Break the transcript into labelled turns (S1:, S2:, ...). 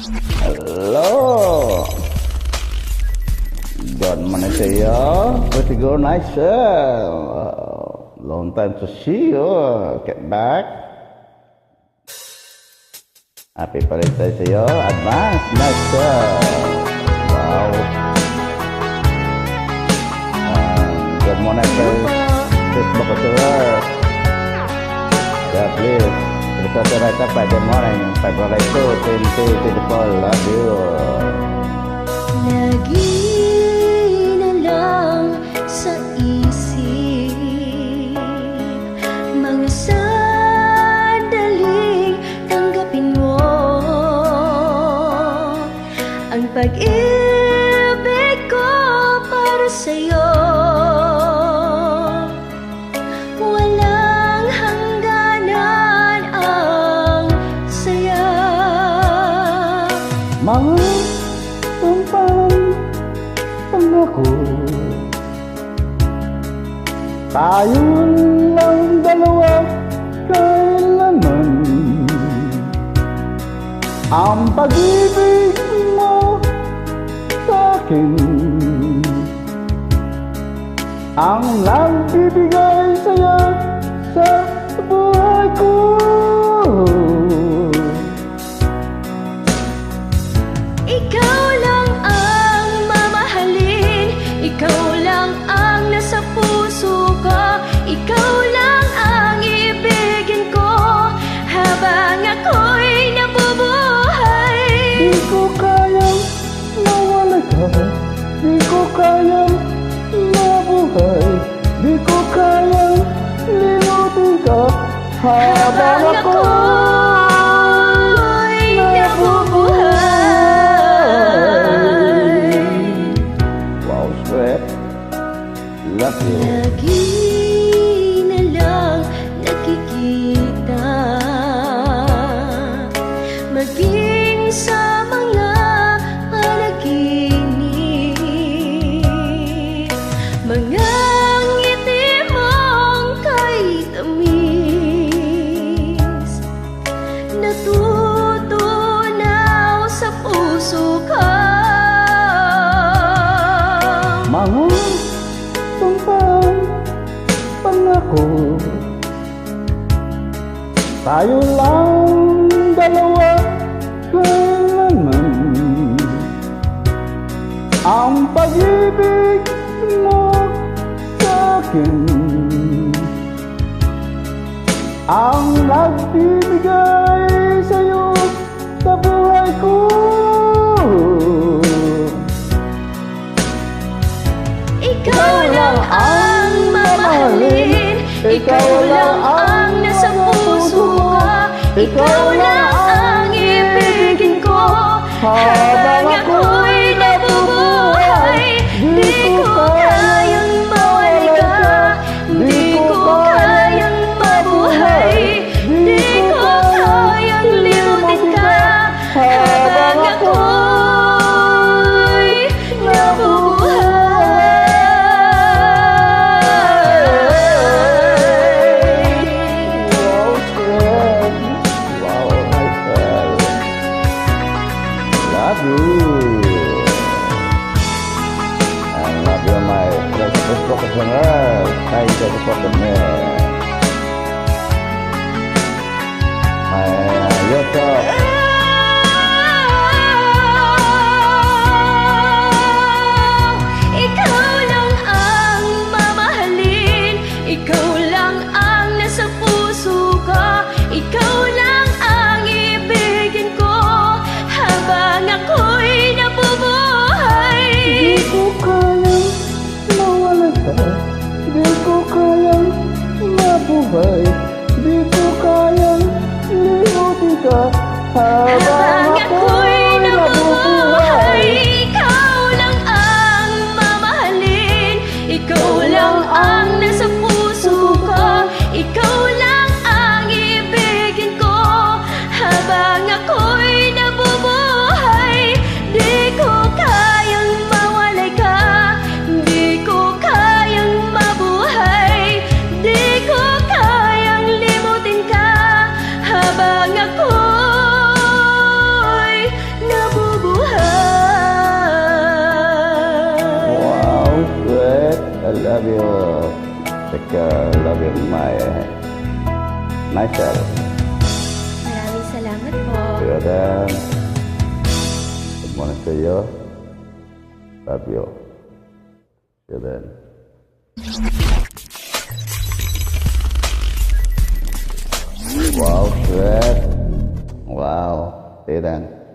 S1: Hello. Good morning to you. Pretty good, nice. Long time to see you. Get back. Happy birthday to you. Advance, nice. Wow. Good morning to Facebook as well. God bless. Because right up by the morning, February 2, 2024. Love you.
S2: Lagi na lang sa isip mga sandaling tanggapin mo ang pag-ibig ko para sa'yo. Walang hangganan ang saya.
S1: Mga pangako, tayo lang dalawa kailanman. Ang pag-ibig mo sa'kin ang nagbibigay saya sa buhay ko.
S2: Ikaw lang ang mamahalin, ikaw lang ang nasa puso ko, ikaw lang ang ibigin ko habang ako'y nabubuhay.
S1: Di ko kayang mawala ka, di ko kayang mabuhay, di ko kayang limutin ka habang ako'y
S2: nabubuhay.
S1: Wow, sweet. Love you.
S2: Lagi na lang nakikita, maging sa mga panaginip, mga ngiti mong kay tamis, natutunaw sa puso ko.
S1: Mga pangako, tayo lang dalawa kailanman. Ang pag-ibig mo sa'kin ang nagbibigay sa'yo sa buhay ko.
S2: Ikaw lang ang mamahalin, ikaw lang ang nasa puso ko, ikaw lang ang ibigin ko habang ako'y nabubuhay. Di ko kayang mawala ka, di ko kayang mabuhay, di ko kayang limutin ka habang ako'y nabubuhay.
S1: Love you. I love you, my precious professional. Thank you for the man. My YouTube.
S2: Ikaw lang ang mamahalin, ikaw lang ang nasa puso ko, ikaw lang ang ibigin ko habang ako'y nabubuhay.
S1: Di ko kayang mawala ka, di ko kayang mabuhay, di ko kayang limutin ka take love in myself.
S2: Maraming salamat po.
S1: Yeah, then, good morning to you. Love you. Yeah, then. Wow, sweet. Wow, see then.